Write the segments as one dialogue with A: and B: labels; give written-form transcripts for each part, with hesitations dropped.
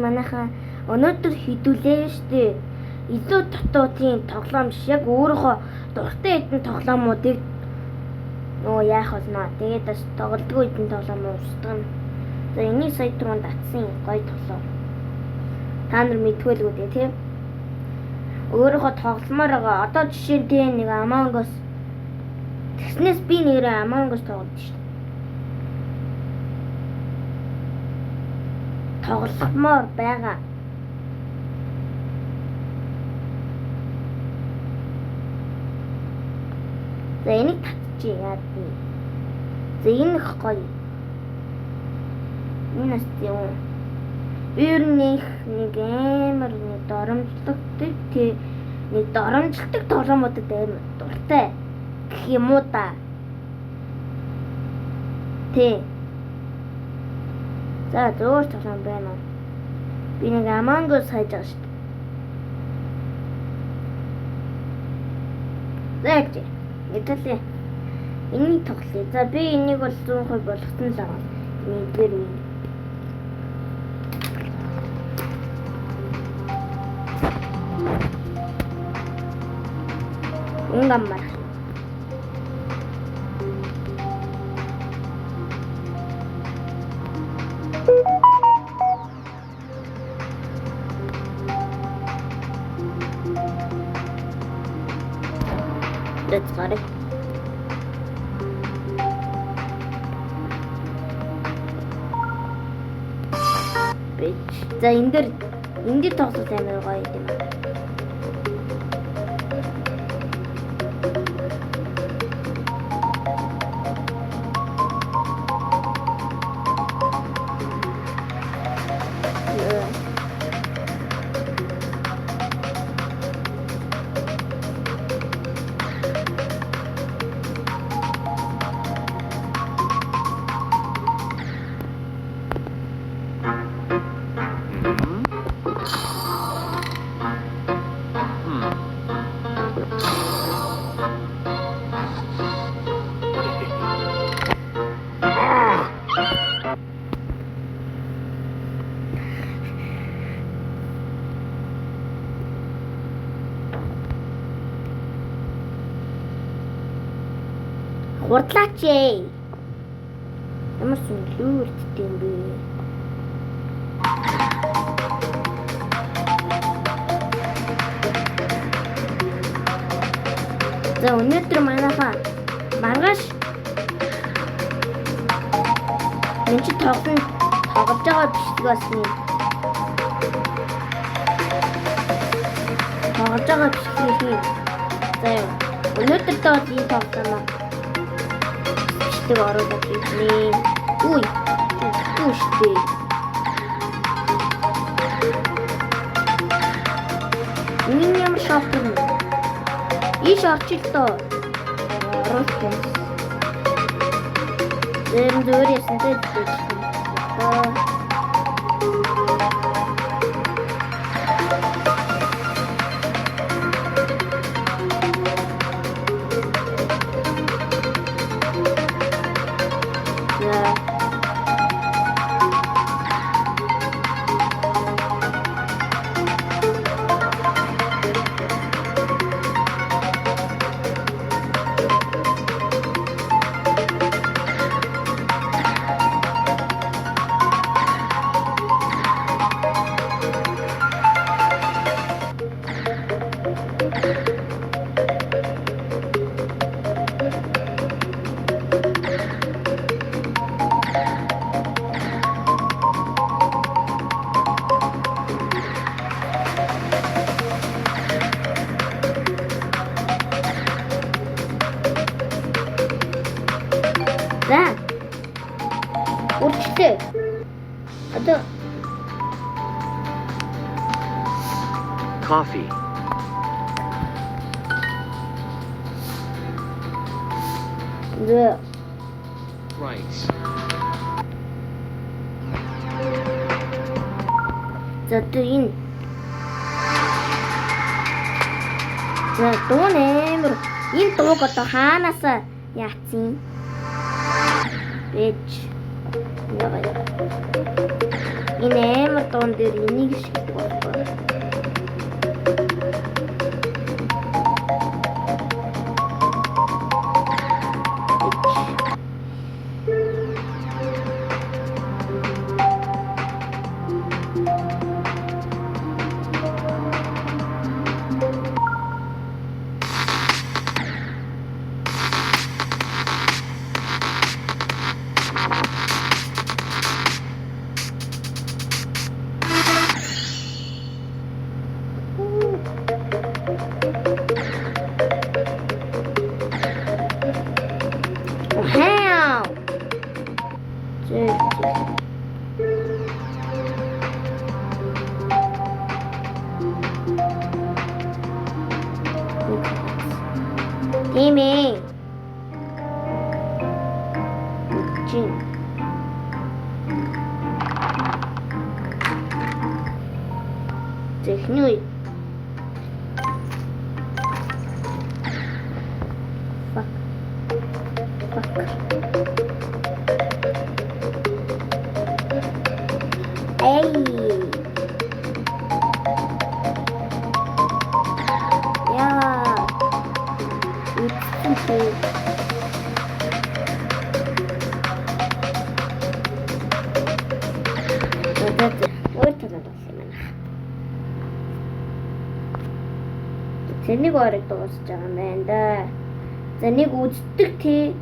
A: манайхаа өнөөдөр хідүүлээ штэ. Илүү дутуудын тоглоом биш яг өөрийнхөө дуртай хэдэн тоглоомуудыг яах болно. Тэгээд бас тоглодгүй хэдэн тоглоом уусдаг. За энийг сая түрүүнд татсан гоё тоглоом. Та нар мэдгүй л үү тийм. Өөрийнхөө тогломоор байгаа. Одоо жишээ нь тийм нэг Among Us. Тэгснээс би нэрээ Among Us тоглож штэ. Тогломоор байгаа. За энийг татчих яа тий. За энэ их гоё. Энэ нас юм. Ер нь нэг амар нэг доромжлогтой тий. Нэг доромжлдог тоглоомуудад амар дуртай гэх юм уу та. Тий. За зөөр тоглоом байна уу? Би нэг Among Us хайж байгаа шүү дээ. За Итали. Энийг тоглоё. За би энийг бол 100% болгосон л байгаа. Нэгдэр нэг. Унгаммар. Let's go. За энэ дээр тоглох амар гоё юм байна. Хурдлаач ээ. Ямар сүнлүүрттэй юм бэ? За өнөөдөр манайхаа маргааш энэ ч тоглож байгаа бичлэгээс нэг тоглож байгаа бичлэгийг за өнөөдөр доо ийм тоглоом тэг оруулаад ирнэ. Үй. Түштэй. Энэ ямар шофер вэ? Иш орчлоо. Оруулсан. Зөөр ясантай дэж. За. Үргэлжлээ. Одоо
B: coffee.
A: The
B: Rice.
A: За энэ. За дуу нэмэр энэ дууг одоо хаанаас яатсан? Бэж. Энэ амар дуун дээр энийг шиг болов. Димээ. Чин. Технүй. Fuck. Эй. Зэнийг орыг дуусч байгаа юм байна да. За нэг үздэг тий.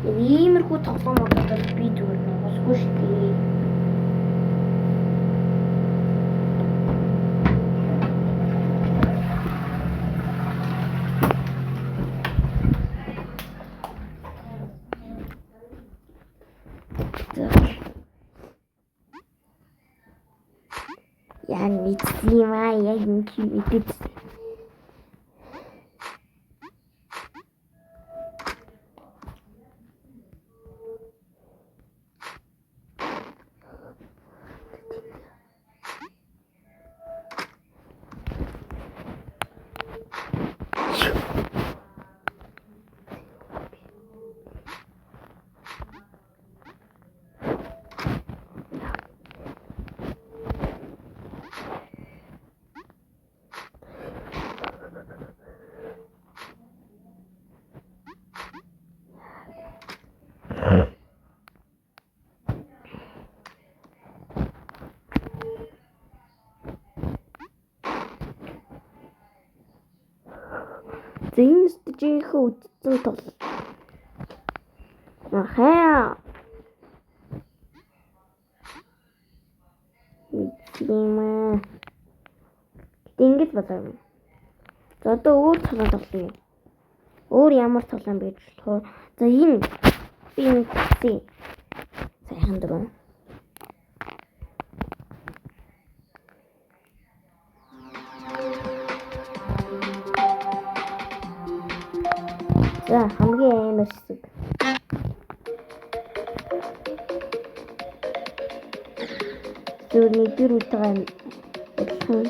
A: Нэг иймэрхүү тоглоом болоод би зүгээр нуусгүй шүү дээ. Яа мэдсэн юм аа яг юм мэдээд. Зин стежийнхээ үдцэн тол. Ахаа. Мэдээ. Ингэж бодоо. За одоо өөр тоглоом тоглоё. Өөр ямар тоглоом байж болох вэ? За энэ би энэ сайхан дөрөв. За хамгийн амар хэсэг. Зүрний дэр үтэйгэн адилхан.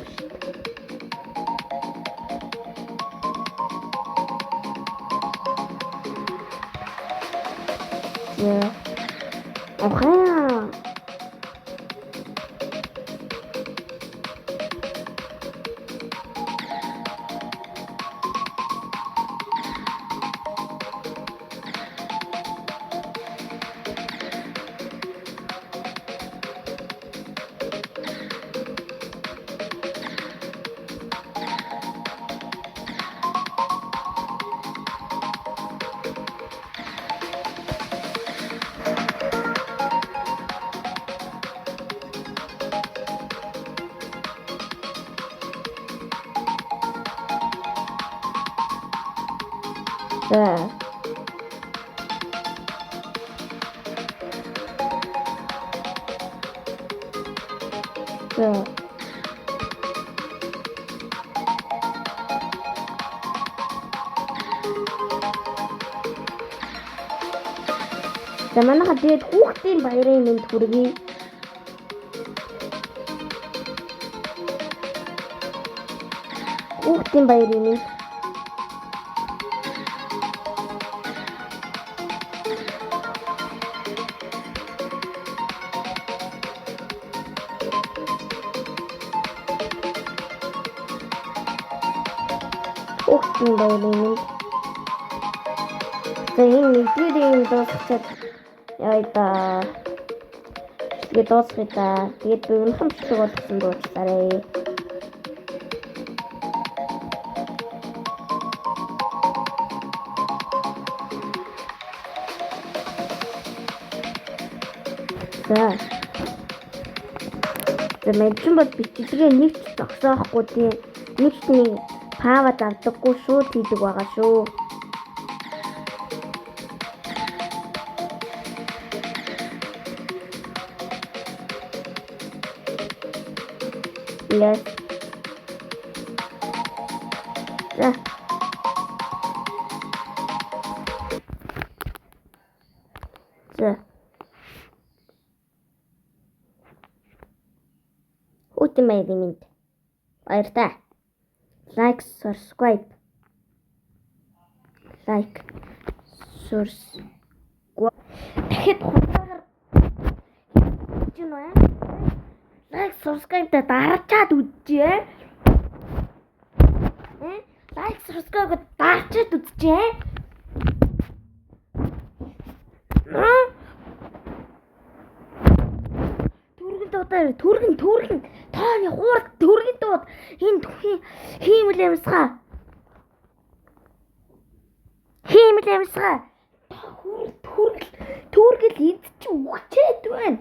A: Я. Ахаа. Да. Да. За манайха тэгээд хүүхдийн баярын мэнд хүргэе. Хүүхдийн баярын мэнд. Хүүхдэн баярын минь. За энэ нэгдүгээр юм дуусчихад яа да. Тэгээд дуусгая да. Тэгээд би өнөхөн бичлэг болгосон дуучлаарай. За. За мэдсэн бод бичлэгээ нэг ч зогсоохгүй тийм. Нэг ч нэг пава давдаггүй шууд хийдэг байгаа шүү. Yes. За. За. Хүүхдэн баярын минь. Баяртай. Like, subscribe. Like, subscribe. Тэгэхэд хутгаар чинь уу? Like, subscribe та дараачаад үзжээ. Like, subscribe дараачаад үзжээ. Түргэн тооны хуурд түргэн дууд энэ хиймэл юмсгаа түргэл эд чи үхчээд байна.